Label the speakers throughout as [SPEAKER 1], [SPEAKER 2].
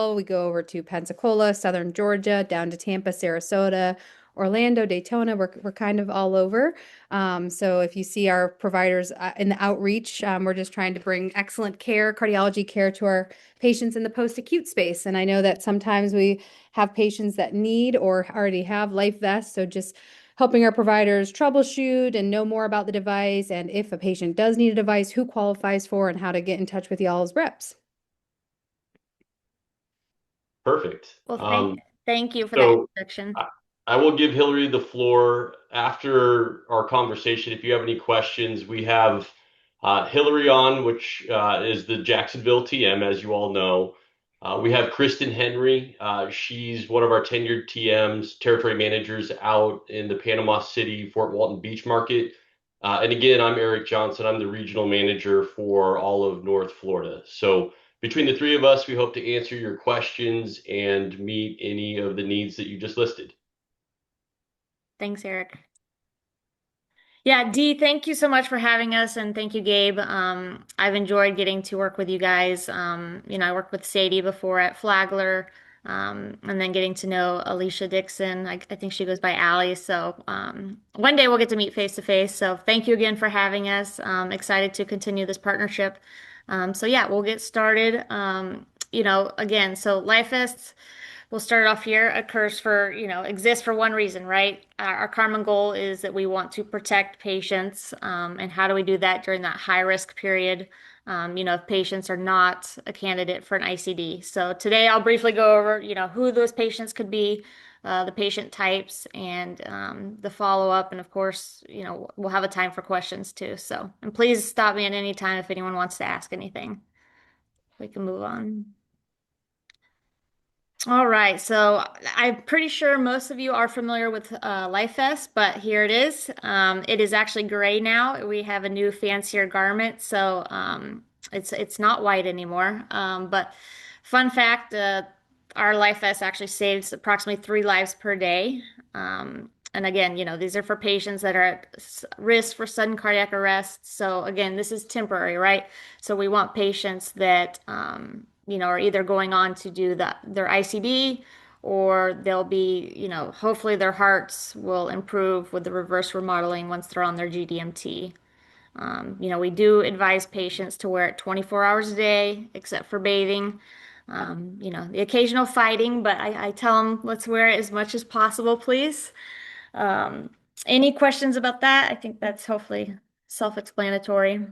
[SPEAKER 1] We go over to Pensacola, Southern Georgia, down to Tampa, Sarasota, Orlando, Daytona. We're kind of all over. So if you see our providers in the outreach, we're just trying to bring excellent care, cardiology care to our patients in the post-acute space. And I know that sometimes we have patients that need or already have life vests. So just helping our providers troubleshoot and know more about the device. And if a patient does need a device, who qualifies for and how to get in touch with y'all's reps.
[SPEAKER 2] Perfect.
[SPEAKER 3] Well, thank you for that
[SPEAKER 2] So
[SPEAKER 3] introduction.
[SPEAKER 2] I, I will give Hillary the floor after our conversation. If you have any questions, we have Hillary on, which is the Jacksonville TM, as you all know. We have Kristen Henry. She's one of our tenured TMs, territory managers out in the Panama City, Fort Walton Beach market. And again, I'm Eric Johnson. I'm the regional manager for all of North Florida. So between the three of us, we hope to answer your questions and meet any of the needs that you just listed.
[SPEAKER 3] Thanks, Eric. Yeah, Dee, thank you so much for having us, and thank you, Gabe. I've enjoyed getting to work with you guys. I worked with Sadie before at Flagler, and then getting to know Alicia Dixon. I think she goes by Allie. So one day we'll get to meet face to face. So thank you again for having us. Excited to continue this partnership. So yeah, we'll get started. Again, so LifeVest. We'll start off here. Occurs for, exists for one reason, right? Our common goal is that we want to protect patients. And how do we do that during that high risk period? If patients are not a candidate for an ICD. So today I'll briefly go over, who those patients could be, the patient types, and the follow-up. And of course, we'll have a time for questions too. So, and please stop me at any time if anyone wants to ask anything. We can move on. All right, so I'm pretty sure most of you are familiar with LifeVest, but here it is. It is actually gray now. We have a new fancier garment, so it's not white anymore. But fun fact, our LifeVest actually saves approximately 3 lives per day. And again, these are for patients that are at risk for sudden cardiac arrest. So again, this is temporary, right? So we want patients that are either going on to do their ICD, or they'll be, hopefully their hearts will improve with the reverse remodeling once they're on their GDMT. We do advise patients to wear it 24 hours a day, except for bathing. The occasional fighting, but I tell them, let's wear it as much as possible, please. Um, any questions about that? I think that's hopefully self-explanatory.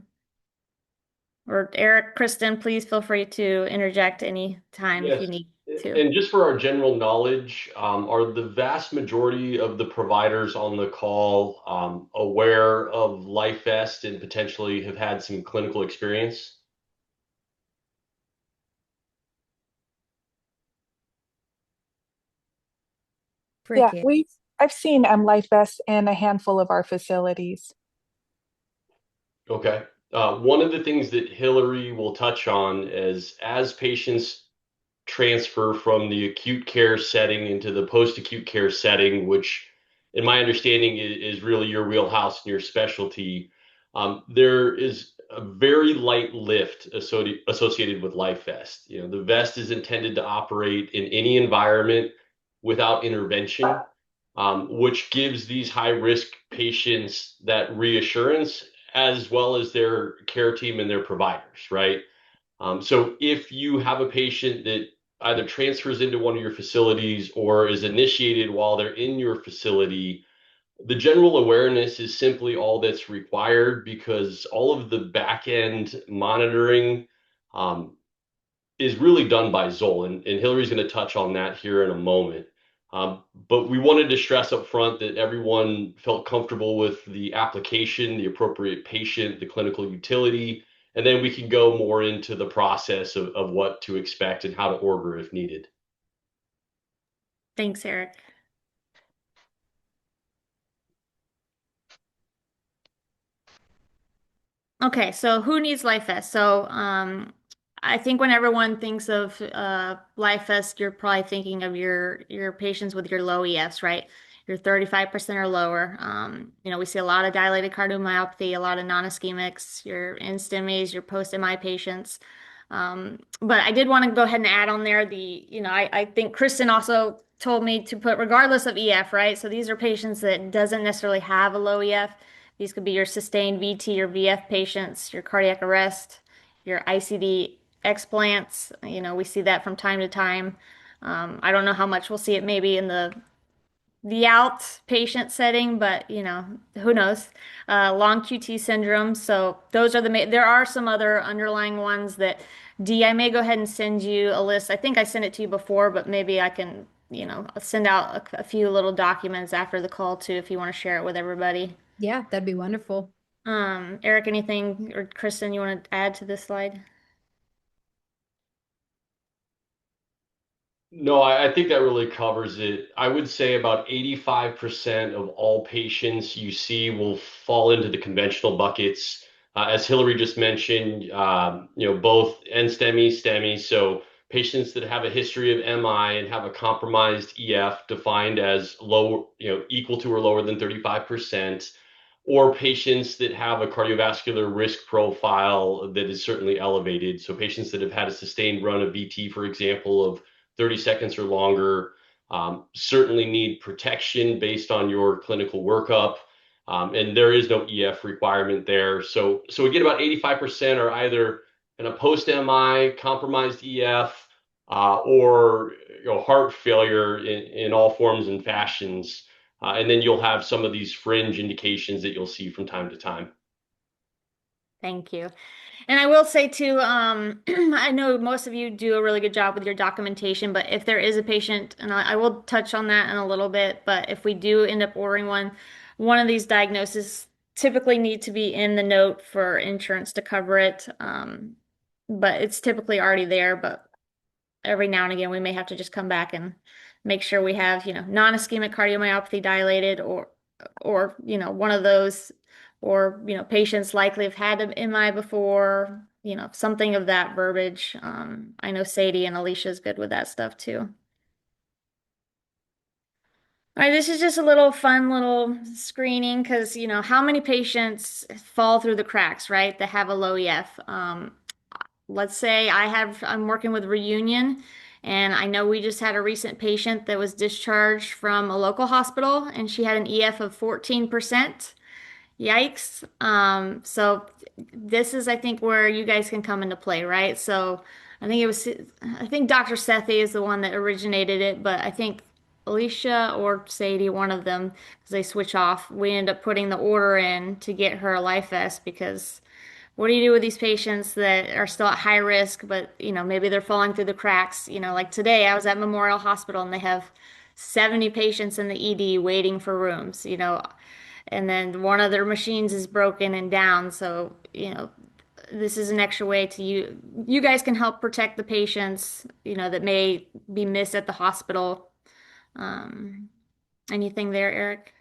[SPEAKER 3] Or Eric, Kristen, please feel free to interject any time if you
[SPEAKER 2] Yes.
[SPEAKER 3] need to.
[SPEAKER 2] And just for our general knowledge, are the vast majority of the providers on the call aware of LifeVest and potentially have had some clinical experience?
[SPEAKER 1] Frick it.
[SPEAKER 4] I've seen Life Vests in a handful of our facilities.
[SPEAKER 2] Okay. One of the things that Hillary will touch on is as patients transfer from the acute care setting into the post-acute care setting, which, in my understanding, is really your wheelhouse and your specialty. There is a very light lift associated with Life Vest. The vest is intended to operate in any environment without intervention, which gives these high-risk patients that reassurance as well as their care team and their providers, right? So if you have a patient that either transfers into one of your facilities or is initiated while they're in your facility, the general awareness is simply all that's required because all of the back end monitoring is really done by Zoll. And Hillary's going to touch on that here in a moment. But we wanted to stress up front that everyone felt comfortable with the application, the appropriate patient, the clinical utility, and then we can go more into the process of what to expect and how to order if needed.
[SPEAKER 3] Thanks, Eric. Okay, so who needs Life Vest? So I think when everyone thinks of Life Vest, you're probably thinking of your patients with your low EFs, right? Your 35% or lower. We see a lot of dilated cardiomyopathy, a lot of non-ischemics, your NSTEMIs, your post-MI patients. But I did want to go ahead and add on there I think Kristen also told me to put regardless of EF, right? So these are patients that doesn't necessarily have a low EF. These could be your sustained VT or VF patients, your cardiac arrest, your ICD explants. We see that from time to time. I don't know how much we'll see it maybe in the outpatient setting, but who knows? Long QT syndrome. So those are there are some other underlying ones that I may go ahead and send you a list. I think I sent it to you before, but maybe I can, send out a few little documents after the call too, if you want to share it with everybody.
[SPEAKER 1] Yeah, that'd be wonderful.
[SPEAKER 3] Eric, anything or Kristen, you want to add to this slide?
[SPEAKER 2] No, I think that really covers it. I would say about 85% of all patients you see will fall into the conventional buckets. As Hillary just mentioned, both NSTEMI, STEMI, so patients that have a history of MI and have a compromised EF defined as low, equal to or lower than 35%, or patients that have a cardiovascular risk profile that is certainly elevated. So patients that have had a sustained run of VT, for example, of 30 seconds or longer, certainly need protection based on your clinical workup. And there is no EF requirement there. So again, about 85% are either in a post-MI, compromised EF, or heart failure in all forms and fashions. And then you'll have some of these fringe indications that you'll see from time to time.
[SPEAKER 3] Thank you. And I will say too, I know most of you do a really good job with your documentation, but if there is a patient, and I will touch on that in a little bit, but if we do end up ordering one of these diagnoses typically need to be in the note for insurance to cover it. But it's typically already there, but every now and again we may have to just come back and make sure we have, non-ischemic cardiomyopathy dilated or one of those or patients likely have had an MI before, something of that verbiage. I know Sadie and Alicia is good with that stuff too. All right, this is just a little fun little screening because how many patients fall through the cracks, right? That have a low EF. Let's say I'm working with Reunion, and I know we just had a recent patient that was discharged from a local hospital, and she had an EF of 14%. Yikes. So this is, I think, where you guys can come into play, right? So I think Dr. Sethi is the one that originated it, but I think Alicia or Sadie, one of them, because they switch off, we end up putting the order in to get her a life vest because what do you do with these patients that are still at high risk, but maybe they're falling through the cracks? Like today, I was at Memorial Hospital and they have 70 patients in the ED waiting for rooms, and then one of their machines is broken and down. So, this is an extra way to you guys can help protect the patients, that may be missed at the hospital. Um, Anything there, Eric?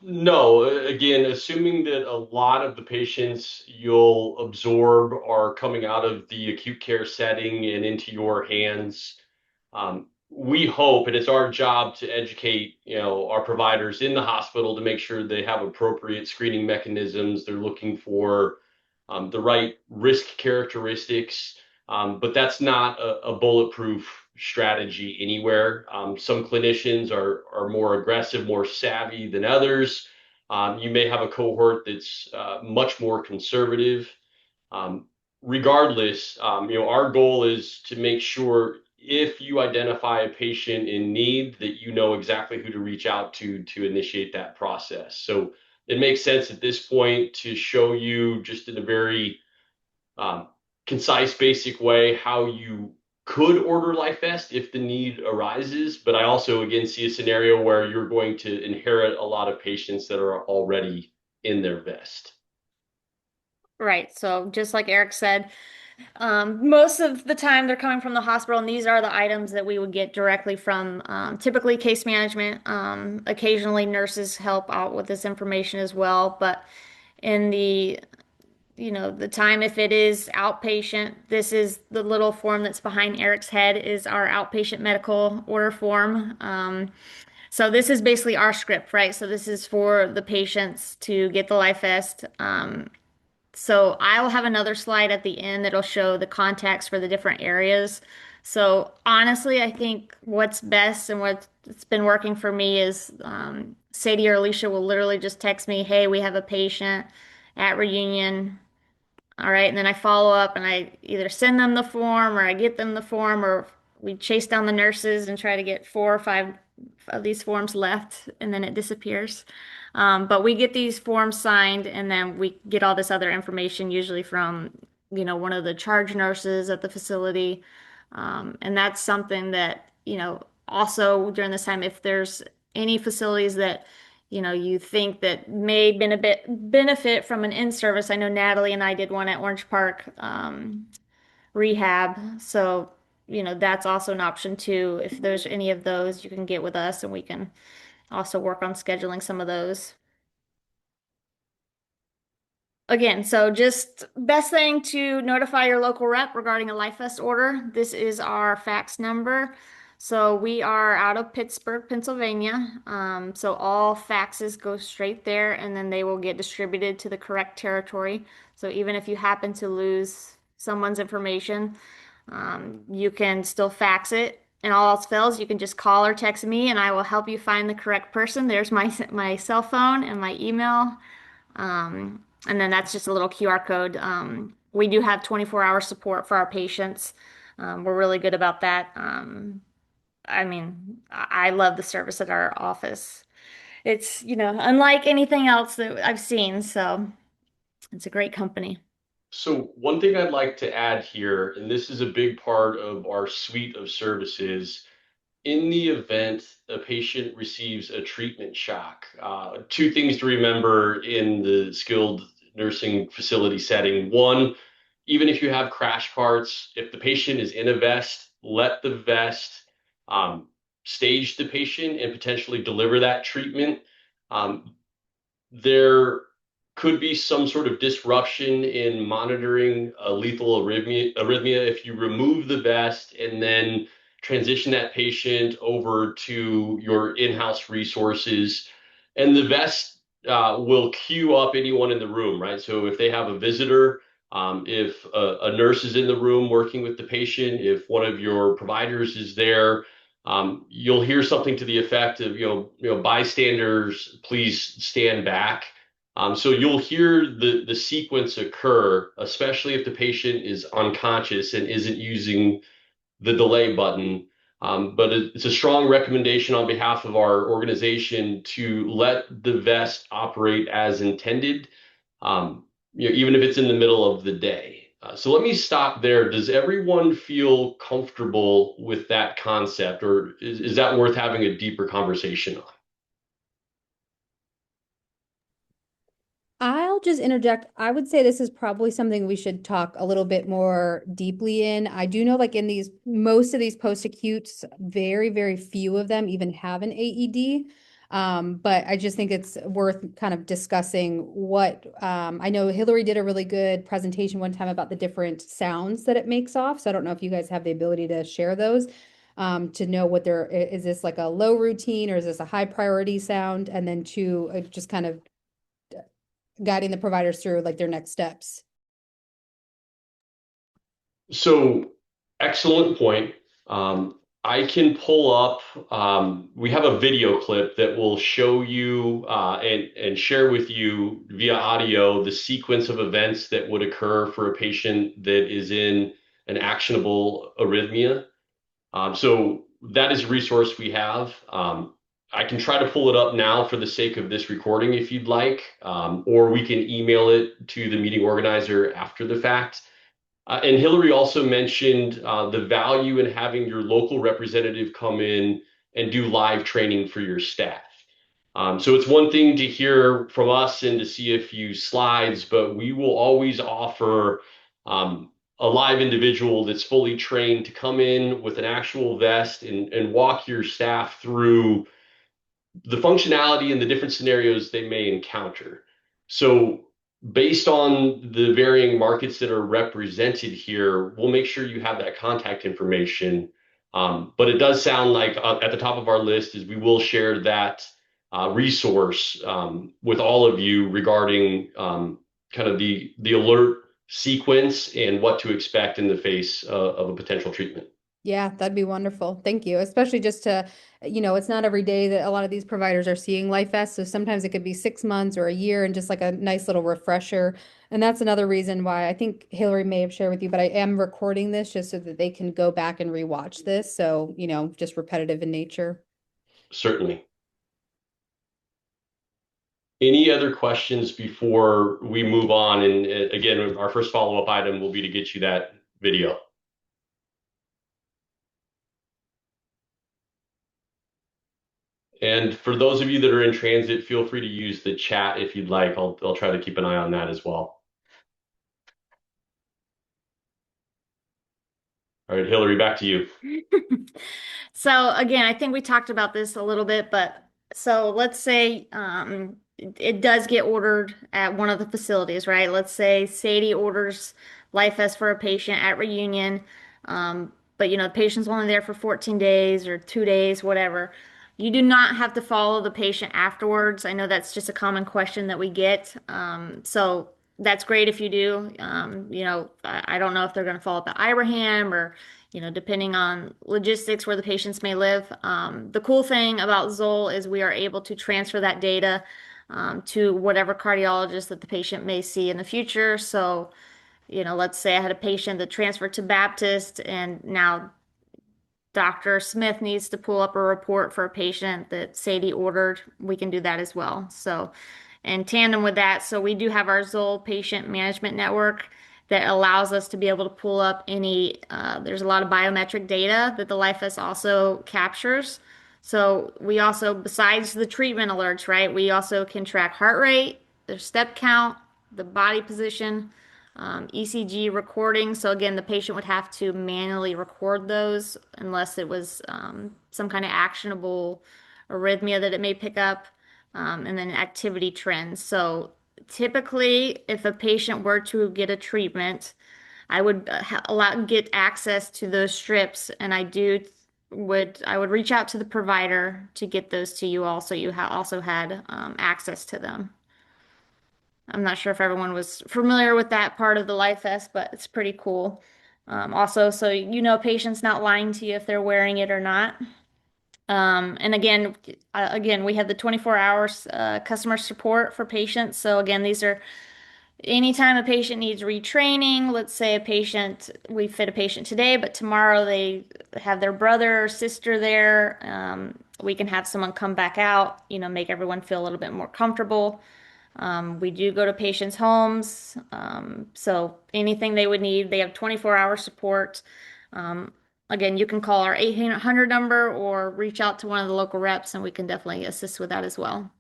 [SPEAKER 2] No, again, assuming that a lot of the patients you'll absorb are coming out of the acute care setting and into your hands, we hope, and it's our job to educate, our providers in the hospital to make sure they have appropriate screening mechanisms. They're looking for the right risk characteristics, but that's not a bulletproof strategy anywhere. Some clinicians are more aggressive, more savvy than others. You may have a cohort that's much more conservative. Um, Regardless, our goal is to make sure if you identify a patient in need that you know exactly who to reach out to initiate that process. So it makes sense at this point to show you just in a very um, concise, basic way how you could order LifeVest if the need arises. But I also, again, see a scenario where you're going to inherit a lot of patients that are already in their vest.
[SPEAKER 3] Right. So just like Eric said, most of the time they're coming from the hospital, and these are the items that we would get directly from typically case management. Occasionally nurses help out with this information as well, but in the time if it is outpatient, this is the little form that's behind Eric's head is our outpatient medical order form. So this is basically our script, right? So this is for the patients to get the life vest. So I will have another slide at the end that'll show the contacts for the different areas. So honestly, I think what's best and what's been working for me is Sadie or Alicia will literally just text me, "Hey, we have a patient at Reunion." All right, and then I follow up and I either send them the form or I get them the form, or we chase down the nurses and try to get 4 or 5 of these forms left and then it disappears. But we get these forms signed and then we get all this other information, usually from, one of the charge nurses at the facility. And that's something that, also during this time, if there's any facilities that you think that may benefit from an in-service. I know Natalie and I did one at Orange Park Rehab. So, that's also an option too. If there's any of those, you can get with us and we can also work on scheduling some of those. Again, so just best thing to notify your local rep regarding a LifeVest order. This is our fax number. So we are out of Pittsburgh, Pennsylvania. So all faxes go straight there and then they will get distributed to the correct territory. So even if you happen to lose someone's information, you can still fax it. And all else fails, you can just call or text me and I will help you find the correct person. There's my cell phone and my email. And then that's just a little QR code. We do have 24-hour support for our patients. We're really good about that. I mean, I love the service at our office. It's, unlike anything else that I've seen. So it's a great company.
[SPEAKER 2] So one thing I'd like to add here, and this is a big part of our suite of services, in the event a patient receives a treatment shock, two things to remember in the skilled nursing facility setting. One, even if you have crash parts, if the patient is in a vest, let the vest stage the patient and potentially deliver that treatment. There could be some sort of disruption in monitoring a lethal arrhythmia if you remove the vest and then transition that patient over to your in-house resources. And the vest will queue up anyone in the room, right? So if they have a visitor, if a nurse is in the room working with the patient, if one of your providers is there, you'll hear something to the effect of, bystanders, please stand back. So you'll hear the sequence occur, especially if the patient is unconscious and isn't using the delay button. But it's a strong recommendation on behalf of our organization to let the vest operate as intended, even if it's in the middle of the day. So let me stop there. Does everyone feel comfortable with that concept, or is that worth having a deeper conversation on?
[SPEAKER 1] I'll just interject. I would say this is probably something we should talk a little bit more deeply in. I do know, like in most of these post-acutes, very, very few of them even have an AED. But I just think it's worth kind of discussing I know Hillary did a really good presentation one time about the different sounds that it makes off. So I don't know if you guys have the ability to share those, to know is this like a low routine or is this a high priority sound? And then just kind of guiding the providers through like their next steps.
[SPEAKER 2] So excellent point. I can pull up, we have a video clip that will show you and share with you via audio the sequence of events that would occur for a patient that is in an actionable arrhythmia. So that is a resource we have. I can try to pull it up now for the sake of this recording if you'd like, or we can email it to the meeting organizer after the fact. And Hillary also mentioned the value in having your local representative come in and do live training for your staff. So it's one thing to hear from us and to see a few slides, but we will always offer a live individual that's fully trained to come in with an actual vest and walk your staff through the functionality and the different scenarios they may encounter. So based on the varying markets that are represented here, we'll make sure you have that contact information. But it does sound like at the top of our list is we will share that resource with all of you regarding kind of the alert sequence and what to expect in the face of a potential treatment.
[SPEAKER 1] Yeah, that'd be wonderful. Thank you. Especially just to, it's not every day that a lot of these providers are seeing LifeVest. So sometimes it could be 6 months or a year and just like a nice little refresher. And that's another reason why I think Hillary may have shared with you, but I am recording this just so that they can go back and rewatch this. So, just repetitive in nature.
[SPEAKER 2] Certainly. Any other questions before we move on? And again, our first follow-up item will be to get you that video. And for those of you that are in transit, feel free to use the chat if you'd like. I'll try to keep an eye on that as well. All right, Hillary, back to you.
[SPEAKER 3] So again, I think we talked about this a little bit, but so let's say it does get ordered at one of the facilities, right? Let's say Sadie orders LifeVest for a patient at Reunion, but the patient's only there for 14 days or 2 days, whatever. You do not have to follow the patient afterwards. I know that's just a common question that we get. So that's great if you do. I don't know if they're going to follow up at Ibrahim or depending on logistics where the patients may live. The cool thing about Zoll is we are able to transfer that data to whatever cardiologist that the patient may see in the future. So, let's say I had a patient that transferred to Baptist and now Dr. Smith needs to pull up a report for a patient that Sadie ordered. We can do that as well. So, in tandem with that, so we do have our Zoll patient management network that allows us to be able to pull up there's a lot of biometric data that the LifeS also captures. So we also, besides the treatment alerts, right, we also can track heart rate, their step count, the body position, ECG recording. So again, the patient would have to manually record those unless it was some kind of actionable arrhythmia that it may pick up, and then activity trends. So typically, if a patient were to get a treatment, I would get access to those strips, and I would reach out to the provider to get those to you all, so you also had access to them. I'm not sure if everyone was familiar with that part of the Life Vest, but it's pretty cool. Also, so patients not lying to you if they're wearing it or not. And again, we have the 24 hours customer support for patients. So again, these are anytime a patient needs retraining. Let's say we fit a patient today, but tomorrow they have their brother or sister there. We can have someone come back out, make everyone feel a little bit more comfortable. We do go to patients' homes. So anything they would need, they have 24-hour support. Again, you can call our 800 number or reach out to one of the local reps, and we can definitely assist with that as well.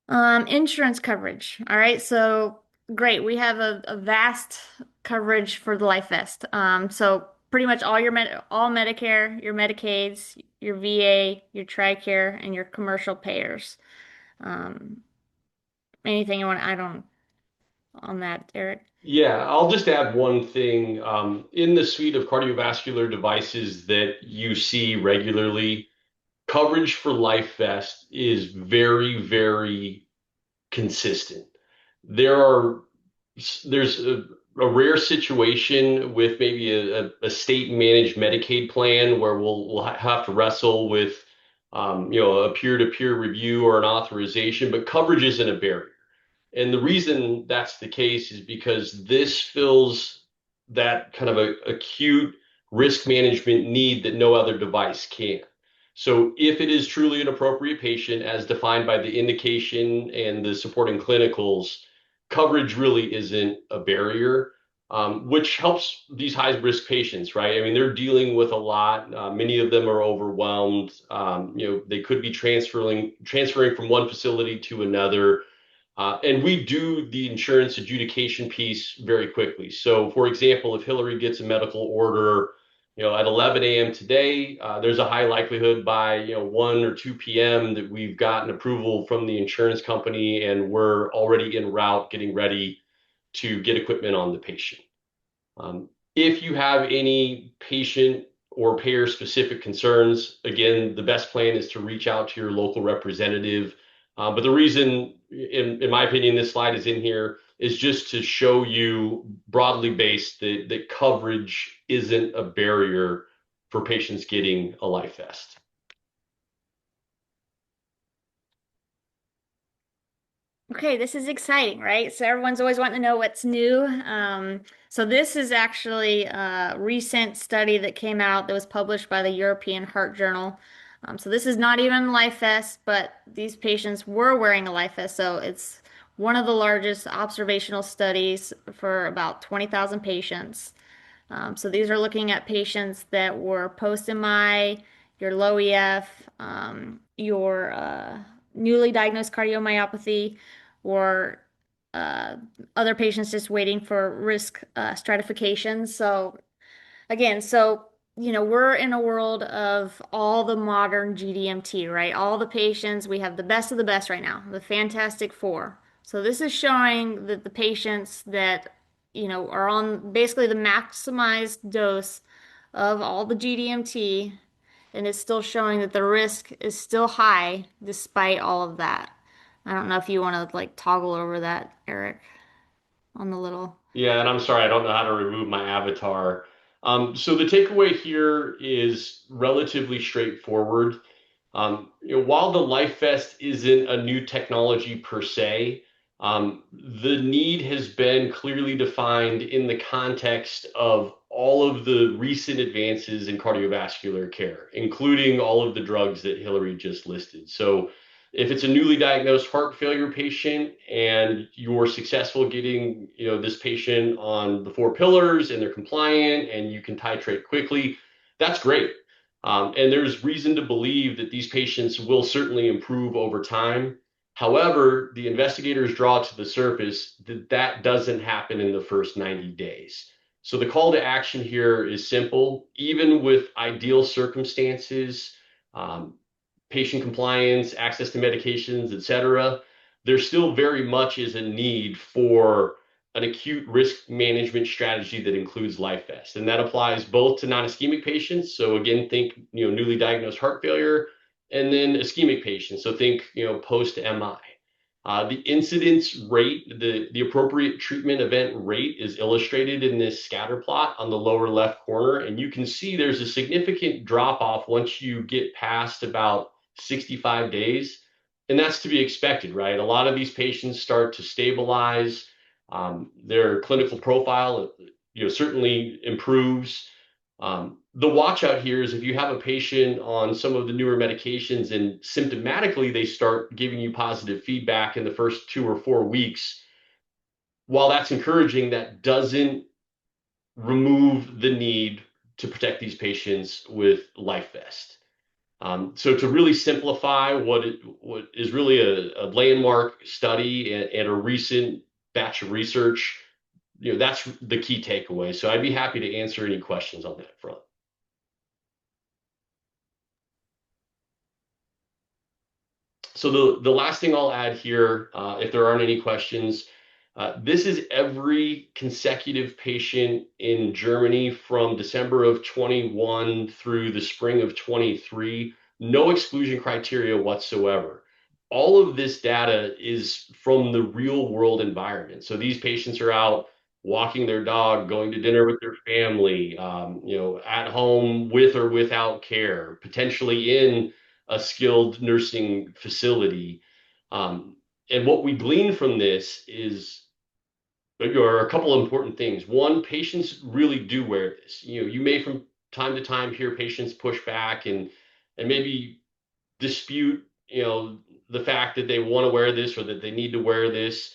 [SPEAKER 3] Insurance coverage. All right, so great. We have a vast coverage for the Life Vest. So pretty much all all Medicare, your Medicaids, your VA, your TRICARE, and your commercial payers. Um, Anything you want to add on that, Eric?
[SPEAKER 2] Yeah, I'll just add one thing. In the suite of cardiovascular devices that you see regularly, coverage for LifeVest is very, very consistent. There's a rare situation with maybe a state managed Medicaid plan where we'll have to wrestle with a peer-to-peer review or an authorization, but coverage isn't a barrier. And the reason that's the case is because this fills that kind of acute risk management need that no other device can. So if it is truly an appropriate patient as defined by the indication and the supporting clinicals, coverage really isn't a barrier, which helps these high risk patients, right? I mean, they're dealing with a lot. Many of them are overwhelmed. They could be transferring from one facility to another. And we do the insurance adjudication piece very quickly. So, for example, if Hillary gets a medical order, at 11 a.m. today, there's a high likelihood by 1 or 2 p.m. that we've gotten approval from the insurance company, and we're already en route getting ready to get equipment on the patient. If you have any patient or payer specific concerns, again, the best plan is to reach out to your local representative. But the reason, in my opinion, this slide is in here is just to show you broadly based that coverage isn't a barrier for patients getting a life vest.
[SPEAKER 3] Okay, this is exciting, right? So everyone's always wanting to know what's new. So this is actually a recent study that came out that was published by the European Heart Journal. So this is not even life vest, but these patients were wearing a life vest. So it's one of the largest observational studies for about 20,000 patients. So these are looking at patients that were post-MI, your low EF, your newly diagnosed cardiomyopathy, or uh, other patients just waiting for risk stratification. So again, we're in a world of all the modern GDMT, right? All the patients, we have the best of the best right now, the Fantastic Four. So this is showing that the patients that, are on basically the maximized dose of all the GDMT, and it's still showing that the risk is still high despite all of that. I don't know if you want to like toggle over that, Eric, on the little.
[SPEAKER 2] Yeah, and I'm sorry, I don't know how to remove my avatar. So the takeaway here is relatively straightforward. While the Life Vest isn't a new technology per se, the need has been clearly defined in the context of all of the recent advances in cardiovascular care, including all of the drugs that Hillary just listed. So if it's a newly diagnosed heart failure patient and you're successful getting, this patient on the four pillars and they're compliant and you can titrate quickly, that's great. And there's reason to believe that these patients will certainly improve over time. However, the investigators draw to the surface that that doesn't happen in the first 90 days. So the call to action here is simple. Even with ideal circumstances, um, patient compliance, access to medications, et cetera, there still very much is a need for an acute risk management strategy that includes LifeVest. And that applies both to non-ischemic patients. So again, think, newly diagnosed heart failure, and then ischemic patients. So think, post-MI. The incidence rate, the appropriate treatment event rate is illustrated in this scatter plot on the lower left corner. And you can see there's a significant drop off once you get past about 65 days. And that's to be expected, right? A lot of these patients start to stabilize. Their clinical profile, certainly improves. The watch out here is if you have a patient on some of the newer medications and symptomatically they start giving you positive feedback in the first 2 or 4 weeks, while that's encouraging, that doesn't remove the need to protect these patients with LifeVest. So to really simplify what is really a landmark study and a recent batch of research, that's the key takeaway. So I'd be happy to answer any questions on that front. So the last thing I'll add here, if there aren't any questions, this is every consecutive patient in Germany from December of 21 through the spring of 23, no exclusion criteria whatsoever. All of this data is from the real world environment. So these patients are out walking their dog, going to dinner with their family, at home with or without care, potentially in a skilled nursing facility. And what we glean from this is there are a couple of important things. One, patients really do wear this. You may from time to time hear patients push back and maybe dispute, the fact that they want to wear this or that they need to wear this.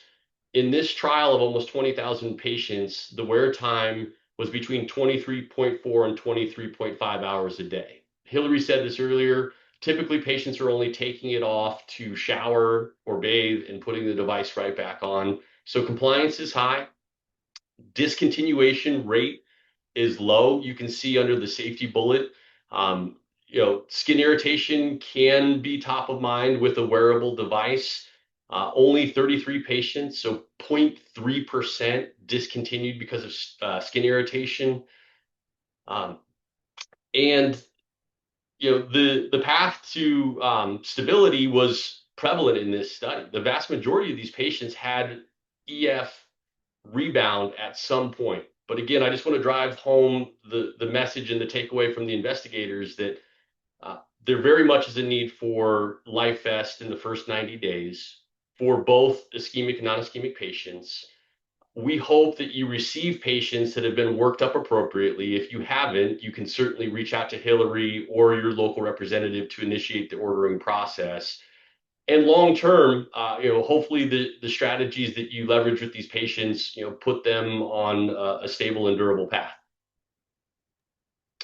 [SPEAKER 2] In this trial of almost 20,000 patients, the wear time was between 23.4 and 23.5 hours a day. Hillary said this earlier. Typically, patients are only taking it off to shower or bathe and putting the device right back on. So compliance is high. Discontinuation rate is low. You can see under the safety bullet, skin irritation can be top of mind with a wearable device. Only 33 patients, so 0.3% discontinued because of skin irritation. And the path to stability was prevalent in this study. The vast majority of these patients had EF rebound at some point. But again, I just want to drive home the message and the takeaway from the investigators that there very much is a need for LifeVest in the first 90 days for both ischemic and non-ischemic patients. We hope that you receive patients that have been worked up appropriately. If you haven't, you can certainly reach out to Hillary or your local representative to initiate the ordering process. And long term, hopefully the strategies that you leverage with these patients, put them on a stable and durable path.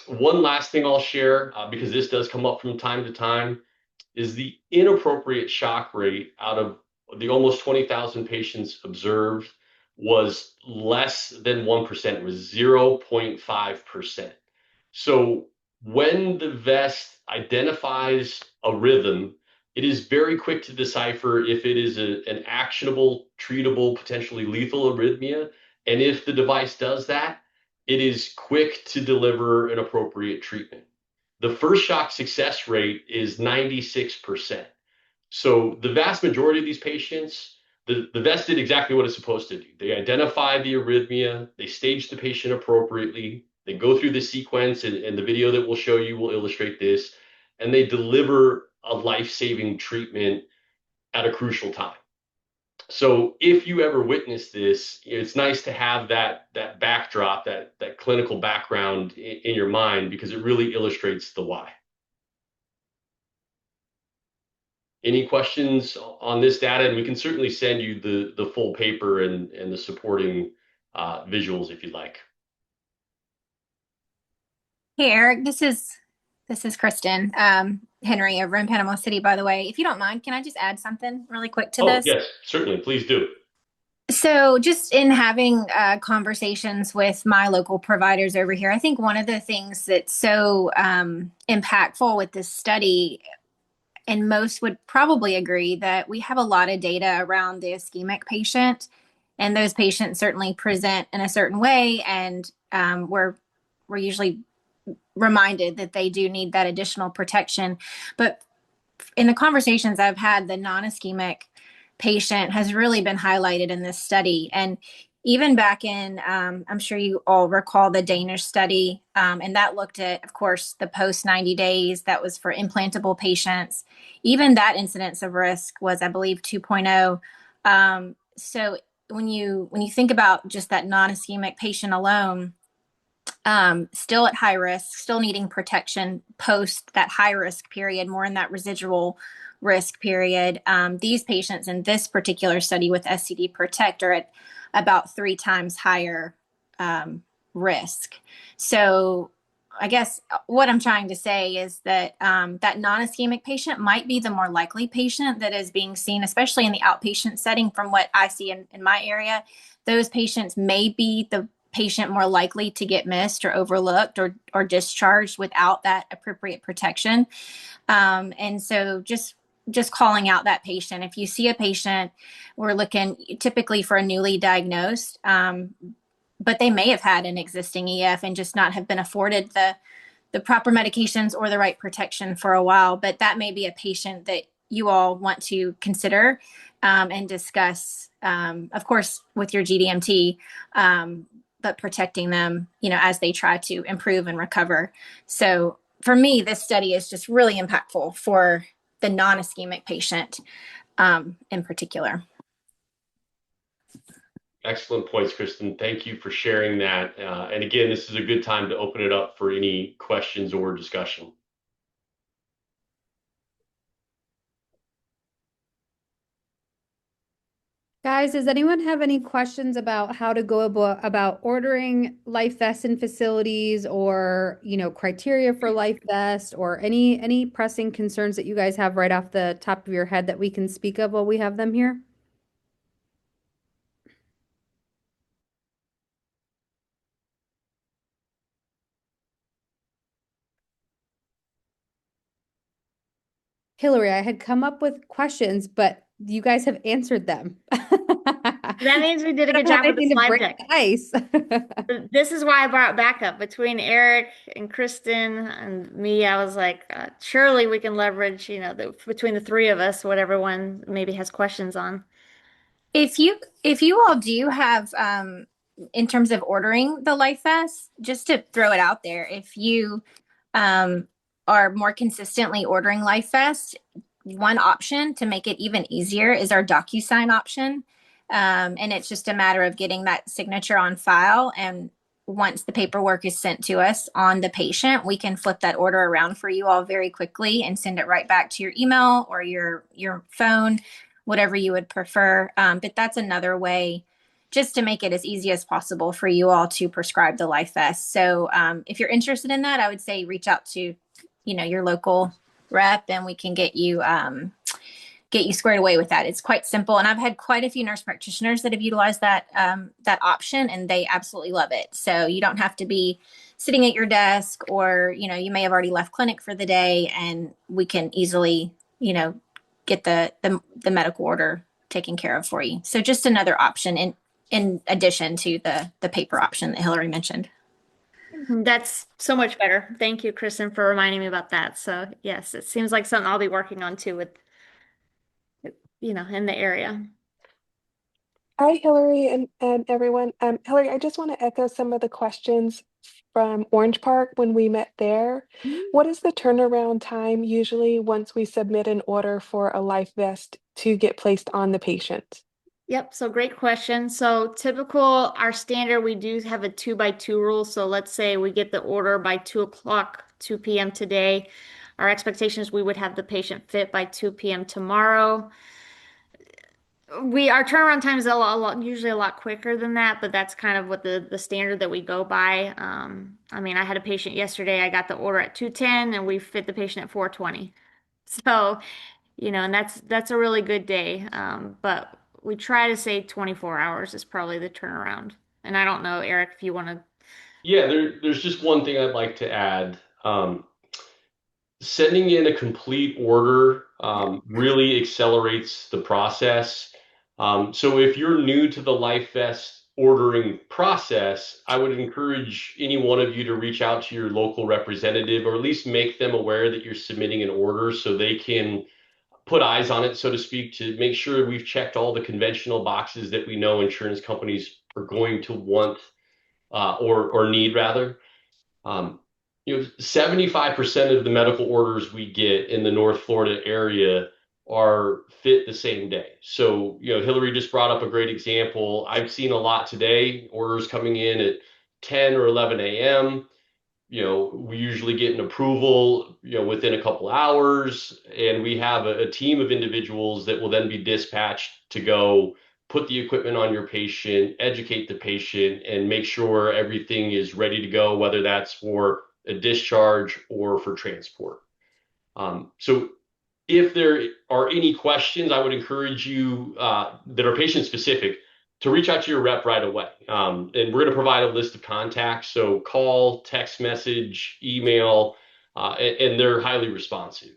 [SPEAKER 2] One last thing I'll share, because this does come up from time to time, is the inappropriate shock rate out of the almost 20,000 patients observed was less than 1%, it was 0.5%. So when the vest identifies a rhythm, it is very quick to decipher if it is an actionable, treatable, potentially lethal arrhythmia. And if the device does that, it is quick to deliver an appropriate treatment. The first shock success rate is 96%. So the vast majority of these patients, the vest did exactly what it's supposed to do. They identify the arrhythmia, they stage the patient appropriately, they go through the sequence, and the video that we'll show you will illustrate this, and they deliver a life-saving treatment at a crucial time. So if you ever witness this, it's nice to have that backdrop, that clinical background in your mind, because it really illustrates the why. Any questions on this data? And we can certainly send you the full paper and the supporting visuals if you'd like.
[SPEAKER 5] Hey Eric, this is Kristen Henry over in Panama City, by the way. If you don't mind, can I just add something really quick to
[SPEAKER 2] Oh,
[SPEAKER 5] this?
[SPEAKER 2] yes, certainly. Please do.
[SPEAKER 5] So, just in having conversations with my local providers over here, I think one of the things that's so impactful with this study, and most would probably agree, that we have a lot of data around the ischemic patient, and those patients certainly present in a certain way, and we're usually reminded that they do need that additional protection. But in the conversations I've had, the non-ischemic patient has really been highlighted in this study. And even back in, I'm sure you all recall the Danish study, and that looked at, of course, the post 90 days. That was for implantable patients. Even that incidence of risk was, I believe, 2.0. So when you think about just that non-ischemic patient alone, still at high risk, still needing protection post that high risk period, more in that residual risk period. These patients in this particular study with SCD Protect are at about 3 times higher risk. So I guess what I'm trying to say is that that non-ischemic patient might be the more likely patient that is being seen, especially in the outpatient setting. From what I see in my area, those patients may be the patient more likely to get missed or overlooked or discharged without that appropriate protection. And so just calling out that patient. If you see a patient, we're looking typically for a newly diagnosed, but they may have had an existing EF and just not have been afforded the proper medications or the right protection for a while. But that may be a patient that you all want to consider and discuss, of course, with your GDMT, but protecting them, as they try to improve and recover. So for me, this study is just really impactful for the non-ischemic patient in particular.
[SPEAKER 2] Excellent points, Kristen. Thank you for sharing that. And again, this is a good time to open it up for any questions or discussion.
[SPEAKER 1] Guys, does anyone have any questions about how to go about ordering life vests in facilities, or, criteria for life vest, or any pressing concerns that you guys have right off the top of your head that we can speak of while we have them here? Hillary, I had come up with questions, but you guys have answered them.
[SPEAKER 3] That means we did a
[SPEAKER 1] I
[SPEAKER 3] good
[SPEAKER 1] don't have
[SPEAKER 3] job with the
[SPEAKER 1] anything to
[SPEAKER 3] slide
[SPEAKER 1] break
[SPEAKER 3] deck.
[SPEAKER 1] the ice.
[SPEAKER 3] This is why I brought backup. Between Eric and Kristen and me, I was like, surely we can leverage, between the three of us, whatever one maybe has questions on.
[SPEAKER 5] If you all do have in terms of ordering the Life Vest, just to throw it out there, if you um are more consistently ordering Life Vest, one option to make it even easier is our DocuSign option. And it's just a matter of getting that signature on file. And once the paperwork is sent to us on the patient, we can flip that order around for you all very quickly and send it right back to your email or your phone, whatever you would prefer. But that's another way just to make it as easy as possible for you all to prescribe the Life Vest. So if you're interested in that, I would say reach out to, your local rep and we can get you squared away with that. It's quite simple. And I've had quite a few nurse practitioners that have utilized that option and they absolutely love it. So you don't have to be sitting at your desk or, you may have already left clinic for the day and we can easily, get the medical order taken care of for you. So just another option in addition to the paper option that Hillary mentioned.
[SPEAKER 3] That's so much better. Thank you, Kristen, for reminding me about that. So yes, it seems like something I'll be working on too with, in the area.
[SPEAKER 4] Hi, Hillary and everyone. Hillary, I just want to echo some of the questions from Orange Park when we met there. What is the turnaround time usually once we submit an order for a Life Vest to get placed on the patient?
[SPEAKER 3] Yep, so great question. So typical, our standard, we do have a 2x2 rule. So let's say we get the order by 2 o'clock, 2 p.m. today. Our expectation is we would have the patient fit by 2 p.m. tomorrow. Our turnaround time is usually a lot quicker than that, but that's kind of what the standard that we go by. I mean, I had a patient yesterday. I got the order at 2:10, and we fit the patient at 4:20. So, and that's a really good day. But we try to say 24 hours is probably the turnaround. And I don't know, Eric, if you want to.
[SPEAKER 2] Yeah, there's just one thing I'd like to add. Sending in a complete order really accelerates the process. So if you're new to the LifeVest ordering process, I would encourage any one of you to reach out to your local representative or at least make them aware that you're submitting an order so they can put eyes on it, so to speak, to make sure we've checked all the conventional boxes that we know insurance companies are going to want or need rather. 75% of the medical orders we get in the North Florida area are fit the same day. So, Hillary just brought up a great example. I've seen a lot today, orders coming in at 10 or 11 a.m. We usually get an approval, within a couple hours, and we have a team of individuals that will then be dispatched to go put the equipment on your patient, educate the patient, and make sure everything is ready to go, whether that's for a discharge or for transport. So if there are any questions, I would encourage you that are patient specific to reach out to your rep right away. And we're going to provide a list of contacts. So call, text message, email, and they're highly responsive.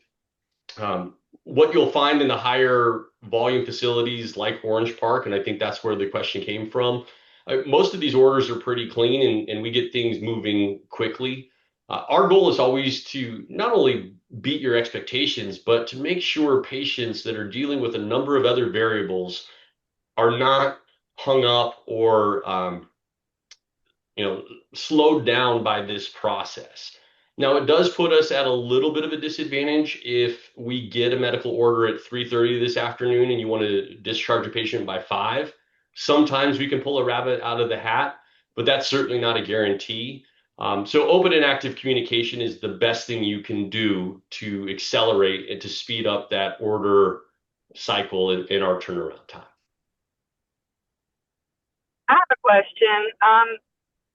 [SPEAKER 2] What you'll find in the higher volume facilities like Orange Park, and I think that's where the question came from, most of these orders are pretty clean and we get things moving quickly. Our goal is always to not only beat your expectations, but to make sure patients that are dealing with a number of other variables are not hung up or slowed down by this process. Now, it does put us at a little bit of a disadvantage if we get a medical order at 3:30 this afternoon and you want to discharge a patient by 5. Sometimes we can pull a rabbit out of the hat, but that's certainly not a guarantee. So open and active communication is the best thing you can do to accelerate and to speed up that order cycle in our turnaround time.
[SPEAKER 6] I have a question.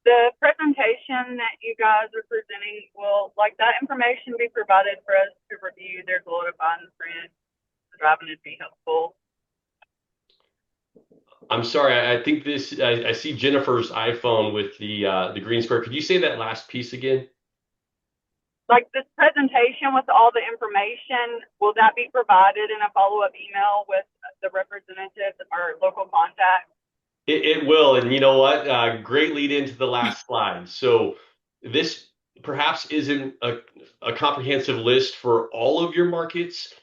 [SPEAKER 6] The presentation that you guys are presenting, will that information be provided for us to review? There's a lot of fine print. Driving would be helpful.
[SPEAKER 2] I'm sorry, I think I see Jennifer's iPhone with the green square. Could you say that last piece again?
[SPEAKER 6] This presentation with all the information, will that be provided in a follow-up email with the representative or local contact?
[SPEAKER 2] It will, and you know what? Great lead into the last slide. So this perhaps isn't a comprehensive list for all of your markets,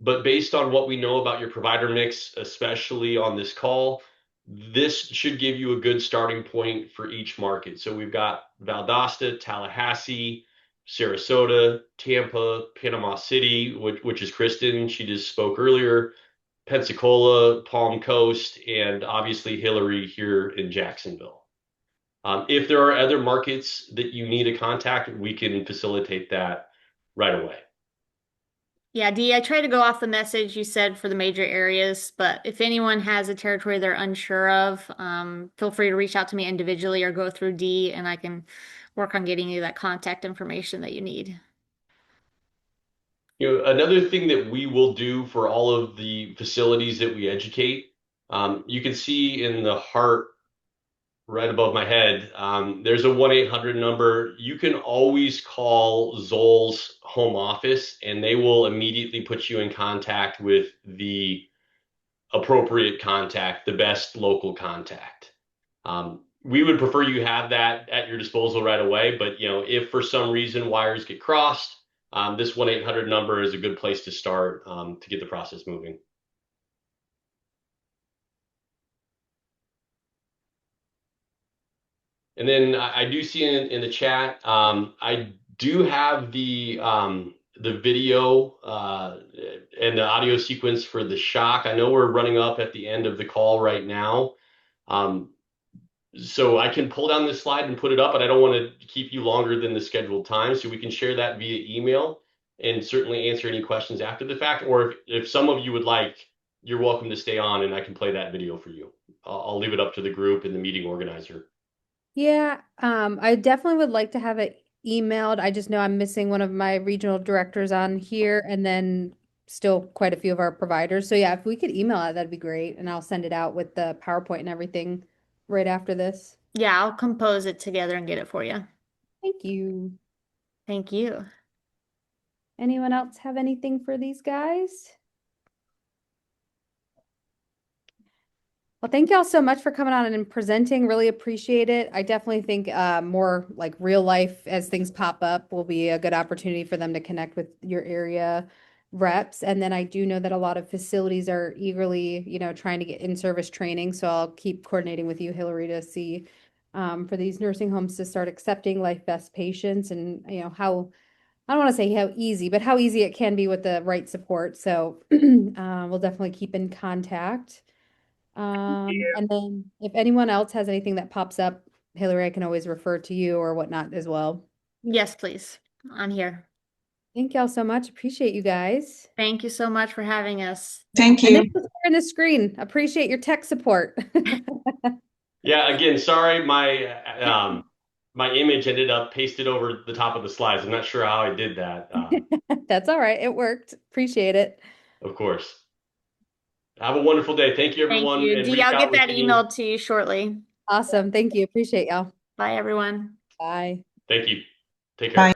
[SPEAKER 2] but based on what we know about your provider mix, especially on this call, this should give you a good starting point for each market. So we've got Valdosta, Tallahassee, Sarasota, Tampa, Panama City, which is Kristen. She just spoke earlier. Pensacola, Palm Coast, and obviously Hillary here in Jacksonville. If there are other markets that you need a contact, we can facilitate that right away.
[SPEAKER 3] Yeah, Dee, I tried to go off the message you said for the major areas, but if anyone has a territory they're unsure of, feel free to reach out to me individually or go through Dee, and I can work on getting you that contact information that you need.
[SPEAKER 2] Another thing that we will do for all of the facilities that we educate, you can see in the heart right above my head, there's a 1-800 number. You can always call Zoll's home office, and they will immediately put you in contact with the appropriate contact, the best local contact. We would prefer you have that at your disposal right away, but if for some reason wires get crossed, this 1-800 number is a good place to start to get the process moving. And then I do see in the chat, I do have the video and the audio sequence for the shock. I know we're running up at the end of the call right now. So I can pull down this slide and put it up, but I don't want to keep you longer than the scheduled time. So we can share that via email and certainly answer any questions after the fact. Or if some of you would like, you're welcome to stay on and I can play that video for you. I'll leave it up to the group and the meeting organizer.
[SPEAKER 1] Yeah, I definitely would like to have it emailed. I just know I'm missing one of my regional directors on here and then still quite a few of our providers. So yeah, if we could email it, that'd be great. And I'll send it out with the PowerPoint and everything right after this.
[SPEAKER 3] Yeah, I'll compose it together and get it for you.
[SPEAKER 1] Thank you.
[SPEAKER 3] Thank you.
[SPEAKER 1] Anyone else have anything for these guys? Well, thank y'all so much for coming on and presenting. Really appreciate it. I definitely think more like real life as things pop up will be a good opportunity for them to connect with your area reps. And then I do know that a lot of facilities are eagerly, trying to get in-service training. So I'll keep coordinating with you, Hillary, to see for these nursing homes to start accepting LifeVest patients and, how, I don't want to say how easy, but how easy it can be with the right support. So we'll definitely keep in contact. And then if anyone else has anything that pops up, Hillary, I can always refer to you or whatnot as well.
[SPEAKER 3] Yes, please. I'm here.
[SPEAKER 1] Thank y'all so much. Appreciate you guys.
[SPEAKER 3] Thank you so much for having us.
[SPEAKER 7] Thank
[SPEAKER 1] And
[SPEAKER 7] you.
[SPEAKER 1] thanks for sharing the screen. Appreciate your tech support.
[SPEAKER 2] Yeah, again, sorry, my image ended up pasted over the top of the slides. I'm not sure how I did that.
[SPEAKER 1] That's all right. It worked. Appreciate it.
[SPEAKER 2] Of course. Have a wonderful day. Thank you,
[SPEAKER 3] Thank
[SPEAKER 2] everyone.
[SPEAKER 3] you.
[SPEAKER 2] And
[SPEAKER 3] Dee,
[SPEAKER 2] reach
[SPEAKER 3] I'll
[SPEAKER 2] out
[SPEAKER 3] get
[SPEAKER 2] with
[SPEAKER 3] that
[SPEAKER 2] any-
[SPEAKER 3] emailed to you shortly.
[SPEAKER 1] Awesome. Thank you. Appreciate y'all.
[SPEAKER 3] Bye, everyone.
[SPEAKER 1] Bye.
[SPEAKER 2] Thank you. Take care.
[SPEAKER 7] Bye.